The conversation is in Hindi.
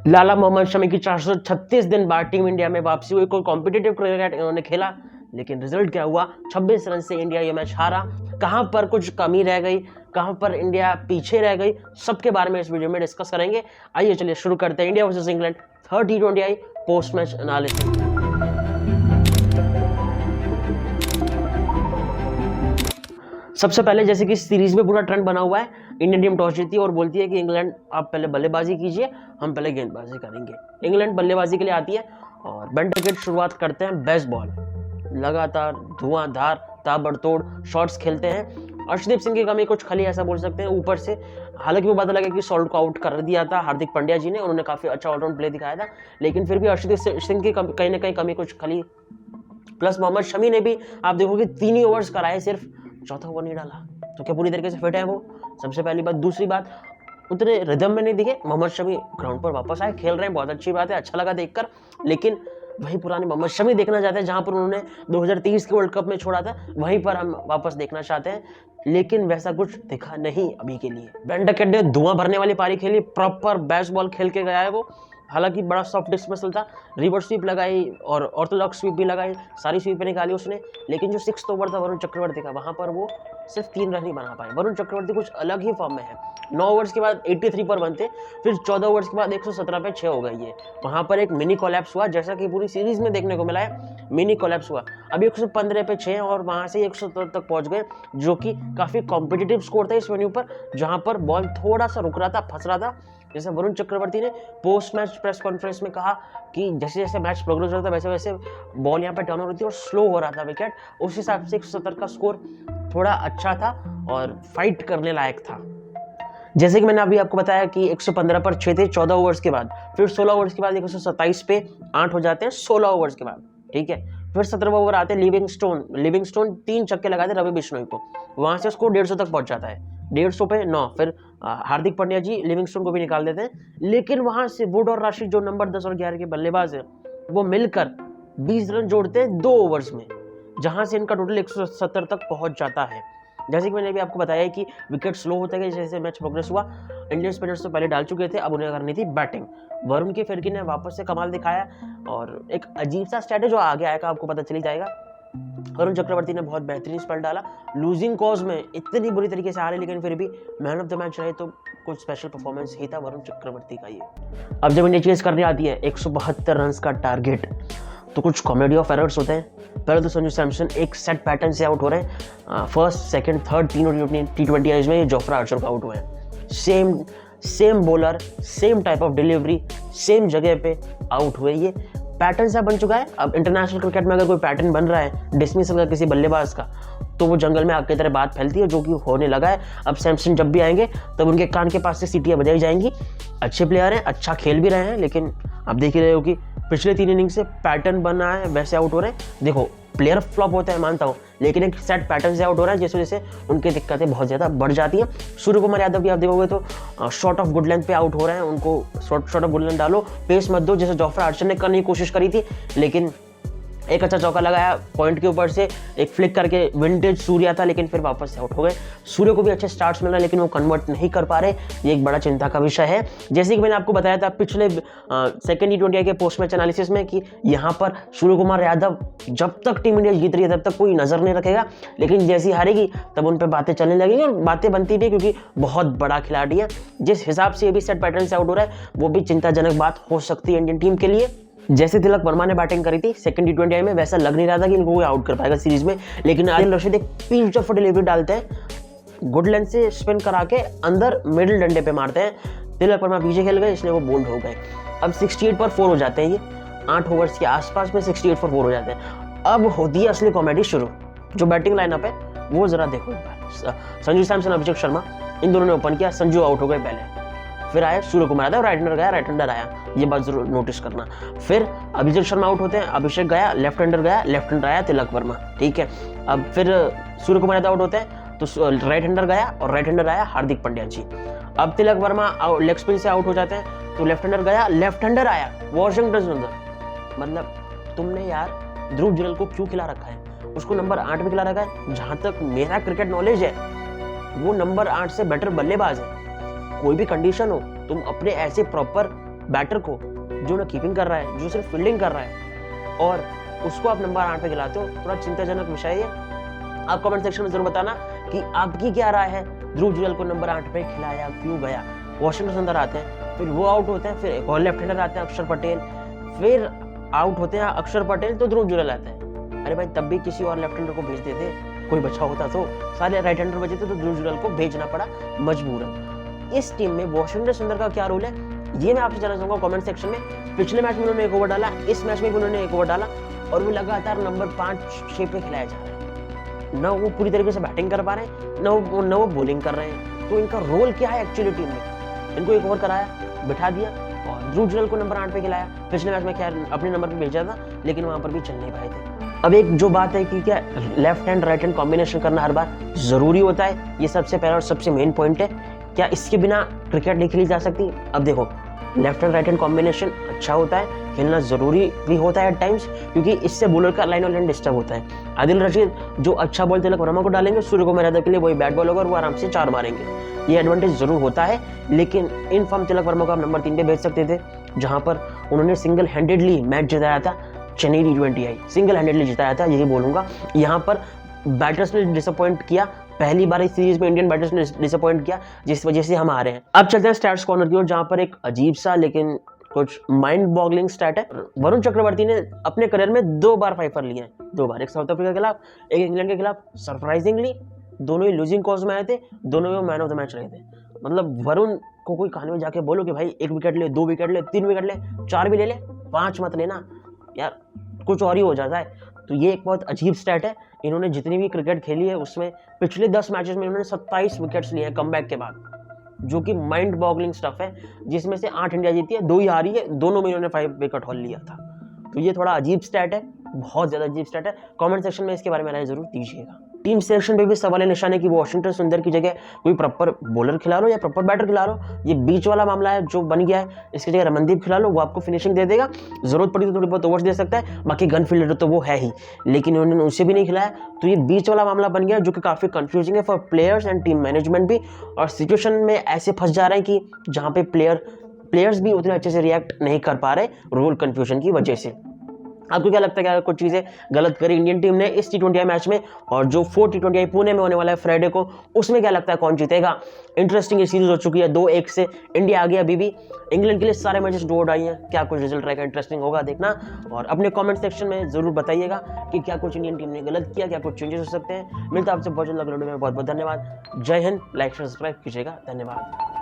लाला मोहम्मद शमी की 436 दिन बाद टीम इंडिया में वापसी हुई। कोई कॉम्पिटिटिव क्रिकेट इन्होंने खेला, लेकिन रिजल्ट क्या हुआ? 26 रन से इंडिया ये मैच हारा। कहां पर कुछ कमी रह गई, कहां पर इंडिया पीछे रह गई, सबके बारे में इस वीडियो में डिस्कस करेंगे। आइए चलिए शुरू करते हैं। India versus England third T20 post match analysis. सबसे पहले जैसे कि सीरीज में पूरा ट्रेंड बना हुआ है, इंडियन टीम टॉस जीती और बोलती है कि इंग्लैंड आप पहले बल्लेबाजी कीजिए, हम पहले गेंदबाजी करेंगे। इंग्लैंड बल्लेबाजी के लिए आती है और बेंटकेट शुरुआत करते हैं बेस्ट बॉल, लगातार धुआंधार ताबड़तोड़ शॉट्स खेलते हैं। अर्शदीप सिंह की कमी कुछ खली ऐसा बोल सकते हैं ऊपर से। हालांकि वो पता लगा कि सॉल्ट को आउट कर दिया था हार्दिक पांड्या जी ने, उन्होंने काफी अच्छा ऑलराउंड प्ले दिखाया था, लेकिन फिर भी अर्शदीप सिंह की कहीं ना कहीं कमी कुछ खली। प्लस मोहम्मद शमी ने भी आप देखोगे 3 ही ओवर्स कराए, सिर्फ चौथा ओवर नहीं डाला। तो क्या पूरी तरीके से फिट है वो? सबसे पहली बात। दूसरी बात, उतने रिदम में नहीं दिखे। मोहम्मद शमी ग्राउंड पर वापस आए, खेल रहे हैं, बहुत अच्छी बात है, अच्छा लगा देखकर, लेकिन वही पुराने मोहम्मद शमी देखना चाहते हैं जहां पर उन्होंने 2023 के वर्ल्ड कप में छोड़ा था, वहीं पर हम वापस देखना चाहते हैं, लेकिन वैसा कुछ दिखा नहीं अभी के लिए। बेंटकेट ने धुआं भरने वाली पारी खेली, प्रॉपर बेस्ट बॉल खेल के गया है वो। हालांकि बड़ा सॉफ्ट डिस्मिसल था, रिवर्स स्वीप लगाई और ऑर्थोडॉक्स स्वीप भी लगाई, सारी स्वीप निकाली उसने, लेकिन जो 6th ओवर था वरुण चक्रवर्ती का, वहां पर वो सिर्फ 3 रन ही बना पाए। वरुण चक्रवर्ती कुछ अलग ही फॉर्म में है। 9 ओवर्स के बाद 83 पर बनते, फिर 14 ओवर्स के बाद 117 पे 6 हो गई है। वहां पर एक मिनी कोलैप्स हुआ, जैसा कि पूरी सीरीज में देखने को मिला है, मिनी कोलैप्स हुआ। अभी 115 पे 6 और वहां से 117 तक पहुंच गए, जो कि काफी कॉम्पिटिटिव स्कोर था इस वेन्यू पर, जहां पर बॉल थोड़ा सा रुक रहा था, फंस रहा था। जैसे वरुण चक्रवर्ती ने पोस्ट मैच प्रेस कॉन्फ्रेंस में कहा कि जैसे जैसे मैच प्रोग्रेस होता था वैसे वैसे बॉल यहाँ पे टर्न हो रही थी और स्लो हो रहा था विकेट, उस हिसाब से 170 का स्कोर थोड़ा अच्छा था और फाइट करने लायक था। जैसे कि मैंने अभी आपको बताया कि 115 पर 6 थे 14 ओवर्स के बाद, फिर 16 ओवर्स के बाद 127 पे 8 हो जाते हैं 16 ओवर्स के बाद, ठीक है। फिर 17वां ओवर आते हैं लिविंगस्टोन 3 छक्के लगाते रवि बिश्नोई को, वहां से उसको 150 तक पहुंच जाता है, 150 पे 9। फिर हार्दिक पांड्या जी लिविंगस्टोन को भी निकाल देते हैं, लेकिन वहां से वुड और राशिद जो नंबर 10 और 11 के बल्लेबाज है, वो मिलकर 20 रन जोड़ते हैं 2 ओवर्स में, जहां से इनका टोटल 170 तक पहुंच जाता है। जैसे कि मैंने भी आपको बताया कि विकेट स्लो होते गए जैसे जैसे मैच प्रोग्रेस हुआ। इंडियन स्पिनर्स तो पहले डाल चुके थे, अब उन्हें करनी थी बैटिंग। वरुण की फिरकी ने वापस से कमाल दिखाया और एक अजीब सा स्ट्रैटेजी जो आगे आएगा आपको पता चली जाएगा। वरुण चक्रवर्ती ने बहुत बेहतरीन स्पेल डाला, लूजिंग कॉज में इतनी बुरी तरीके से हारे, लेकिन फिर भी मैन ऑफ द मैच रहे, तो कुछ स्पेशल परफॉर्मेंस ही था वरुण चक्रवर्ती का ये। अब जब इंडिया चेज करने आती है 172 रन का टारगेट, तो कुछ कॉमेडी ऑफ एरर्स होते हैं। पहले तो संजू सैमसन एक सेट पैटर्न से आउट हो रहे हैं, फर्स्ट सेकंड थर्ड तीनों T20 में ये जोफ्रा आर्चर का आउट हुए हैं। Same bowler, same type of delivery, same जगह पे आउट हुए। ये पैटर्न सा बन चुका है। अब इंटरनेशनल क्रिकेट में अगर कोई पैटर्न बन रहा है डिसमिसल का किसी बल्लेबाज का, तो वो जंगल में आग की तरह बात फैलती है, जो कि होने लगा है। अब सैमसन जब भी आएंगे तब उनके कान के पास से सीटियां बजाई जाएंगी। अच्छे प्लेयर हैं, अच्छा खेल भी रहे हैं, लेकिन आप देख ही रहे हो कि पिछले 3 इनिंग से पैटर्न बना है, वैसे आउट हो रहे हैं। देखो प्लेयर फ्लॉप होता है मानता हूँ, लेकिन एक सेट पैटर्न से आउट हो रहा है, जिस वजह से उनकी दिक्कतें बहुत ज़्यादा बढ़ जाती हैं। सूर्य कुमार यादव की आप देखोगे तो शॉर्ट ऑफ गुड लेंथ पे आउट हो रहे हैं, उनको शॉर्ट ऑफ गुड लेंथ डालो, पेस मत दो, जैसे जोफ्रा आर्चर ने करने की कोशिश करी थी, लेकिन एक अच्छा चौका लगाया पॉइंट के ऊपर से, एक फ्लिक करके विंटेज सूर्या था, लेकिन फिर वापस से आउट हो गए। सूर्य को भी अच्छे स्टार्ट्स मिल रहे हैं, लेकिन वो कन्वर्ट नहीं कर पा रहे, ये एक बड़ा चिंता का विषय है। जैसे कि मैंने आपको बताया था पिछले सेकंड T20 के पोस्ट मैच एनालिसिस में कि यहाँ पर सूर्य कुमार यादव जब तक टीम इंडिया जीत रही है तब तक कोई नजर नहीं रखेगा, लेकिन जैसी हारेगी तब उन पर बातें चलने लगेंगी, और बातें बनती भी, क्योंकि बहुत बड़ा खिलाड़ी है। जिस हिसाब से ये भी सेट पैटर्न से आउट हो रहा है, वो भी चिंताजनक बात हो सकती है इंडियन टीम के लिए। जैसे तिलक वर्मा ने बैटिंग करी थी सेकंड T20 में, वैसा लग नहीं रहा था कि इनको कोई आउट कर पाएगा सीरीज में, लेकिन आदिल रशीद एक पीच ऑफ डिलीवरी डालते हैं, गुड लेंथ से स्पिन करा के अंदर मिडिल डंडे पे मारते हैं। तिलक वर्मा पीछे खेल गए, इसलिए वो बोल्ड हो गए। अब 68 पर 4 हो जाते हैं, ये 8 ओवर्स के आसपास में 68 पर 4 हो जाते हैं। अब होती है असली कॉमेडी शुरू। जो बैटिंग लाइनअप है वो जरा देखो एक बार। संजू सैमसन, अभिषेक शर्मा, इन दोनों ने ओपन किया। संजू आउट हो गए पहले, फिर आया सूर्य कुमार यादव, राइट हैंडर आया, ये बात जरूर नोटिस करना। फिर अभिषेक शर्मा आउट होते हैं, अभिषेक गया, लेफ्ट हैंडर आया तिलक वर्मा, ठीक है। अब फिर सूर्य कुमार यादव आउट होते हैं, तो राइट हैंडर गया और राइट हैंडर आया हार्दिक पांड्या जी। अब तिलक वर्मा लेग स्पिन से आउट हो जाते हैं, तो लेफ्ट हैंडर गया, लेफ्ट हैंडर आया वॉशिंगटन सुंदर। मतलब तुमने यार ध्रुव जुरैल को क्यों खिला रखा है? उसको नंबर 8 में खिला रखा है। जहां तक मेरा क्रिकेट नॉलेज है, वो नंबर 8 से बेटर बल्लेबाज है। कोई भी कंडीशन हो, तुम अपने ऐसे प्रॉपर बैटर को जो ना कीपिंग कर रहा है, जो सिर्फ फील्डिंग कर रहा है, और उसको आप नंबर 8 पे खिलाते हो, थोड़ा चिंताजनक विषय है। आप कमेंट सेक्शन में जरूर बताना कि आपकी क्या राय है, ध्रुव जुरैल को नंबर 8 पे खिलाया क्यों गया। वॉशिंगटन सुंदर आते हैं, फिर वो आउट होते हैं, फिर एक और लेफ्ट हैंडर आते हैं अक्षर पटेल, फिर आउट होते हैं अक्षर पटेल तो ध्रुव जुरैल आते हैं। अरे भाई, तब भी किसी और लेफ्ट हैंडर को भेज देते, कोई बचा होता तो। सारे राइट हैंडर बचे थे तो ध्रुव जुरैल को भेजना पड़ा मजबूरन। इस टीम में वॉशिंगटन सुंदर का क्या रोल है, ये मैं आपसे जानना चाहूंगा कमेंट सेक्शन में। पिछले मैच में उन्होंने एक ओवर डाला, इस मैच में भी उन्होंने एक ओवर डाला, और वो लगातार नंबर 5-6 पे खिलाया जा रहा है। ना वो पूरी तरीके से बैटिंग कर पा रहे हैं, ना वो बॉलिंग कर रहे हैं। तो इनका रोल क्या है एक्चुअली टीम में? इनको एक ओवर कराया, बिठा दिया, और ध्रुव जुरैल को नंबर 8 पे खिलाया। पिछले मैच में क्या अपने नंबर पे भेजा था, लेकिन वहां पर भी चल नहीं पाए थे। अब एक जो बात है कि क्या left hand right hand combination करना हर बार जरूरी होता है, ये सबसे पहला और सबसे मेन पॉइंट है। क्या इसके बिना क्रिकेट नहीं खेली जा सकती? अब देखो, left hand right hand combination अच्छा होता है, खेलना जरूरी भी होता है एट टाइम्स, क्योंकि इससे बॉलर का लाइन ऑफ लाइन डिस्टर्ब होता है। आदिल रशीद जो अच्छा बॉल तिलक वर्मा को डालेंगे, सूर्य कुमार यादव के लिए वही बैट बॉल होगा और वो आराम से 4 मारेंगे। ये एडवांटेज जरूर होता है, लेकिन इन फॉर्म तिलक वर्मा को आप नंबर 3 पे भेज सकते थे, जहां पर उन्होंने सिंगल हैंडेडली मैच जिताया था। चेन्नई T20 आई सिंगल हैंडेडली जिताया था, यही बोलूंगा। यहाँ पर बैटर्स ने डिसअपॉइंट किया, पहली बार इस सीरीज में इंडियन बैटर्स ने डिसअपॉइंट किया, जिस वजह से हम आ रहे हैं। अब चलते हैं स्टैट्स कॉर्नर की ओर, जहां पर एक अजीब सा लेकिन कुछ माइंड बॉगलिंग स्टैट है। वरुण चक्रवर्ती ने अपने करियर में 2 बार 5 लिए हैं, 2 बार, एक साउथ अफ्रीका के खिलाफ, एक इंग्लैंड के खिलाफ। सरप्राइजिंगली दोनों ही लूजिंग कॉज में आए थे, दोनों ही मैन ऑफ द मैच रहे थे। मतलब वरुण को कोई खाने में जाके बोलो कि भाई 1 विकेट ले, 2 विकेट ले, 3 विकेट ले, 4 भी ले ले, 5 मत लेना यार, कुछ और ही हो जाता है। तो ये एक बहुत अजीब स्टैट है। इन्होंने जितनी भी क्रिकेट खेली है उसमें पिछले 10 मैचेस में इन्होंने 27 विकेट्स लिए हैं कमबैक के बाद, जो कि माइंड बॉगलिंग स्टफ है, जिसमें से 8 इंडिया जीती है, 2 ही हारी है, दोनों में इन्होंने 5 विकेट हॉल लिया था। तो ये थोड़ा अजीब स्टैट है, बहुत ज्यादा अजीब स्टैट है। कमेंट सेक्शन में इसके बारे में राय जरूर दीजिएगा। टीम सिलेक्शन पे भी सवाल निशान है कि वॉशिंगटन सुंदर की जगह कोई प्रॉपर बॉलर खिला लो या प्रॉपर बैटर खिला लो। ये बीच वाला मामला है जो बन गया है, इसकी जगह रमनदीप खिला लो, वो आपको फिनिशिंग दे देगा, जरूरत पड़ी तो थोड़ी बहुत ओवर्स दे सकता है, बाकी गन फील्डर तो वो है ही, लेकिन उन्होंने उसे भी नहीं खिलाया। तो ये बीच वाला मामला बन गया, जो कि काफी कंफ्यूजिंग है for players and team management भी, और सिचुएशन में ऐसे फंस जा रहे हैं कि जहाँ पे प्लेयर्स भी उतने अच्छे से रिएक्ट नहीं कर पा रहे रोल कंफ्यूजन की वजह से। आपको क्या लगता है कि कुछ चीज़ें गलत करी इंडियन टीम ने इस T20 मैच में, और जो 4 T20 पुणे में होने वाला है फ्राइडे को, उसमें क्या लगता है कौन जीतेगा? इंटरेस्टिंग ये सीरीज हो चुकी है, 2-1 से इंडिया आ गया। अभी भी इंग्लैंड के लिए सारे मैचेस ड्रॉ आई हैं, क्या कुछ रिजल्ट रहेगा, इंटरेस्टिंग होगा देखना। और अपने कमेंट सेक्शन में जरूर बताइएगा कि क्या कुछ इंडियन टीम ने गलत किया, क्या कुछ चेंजेस हो सकते हैं। मिलता है आपसे बहुत जल्द अगले वीडियो में। बहुत बहुत धन्यवाद। जय हिंद। लाइक सब्सक्राइब कीजिएगा। धन्यवाद।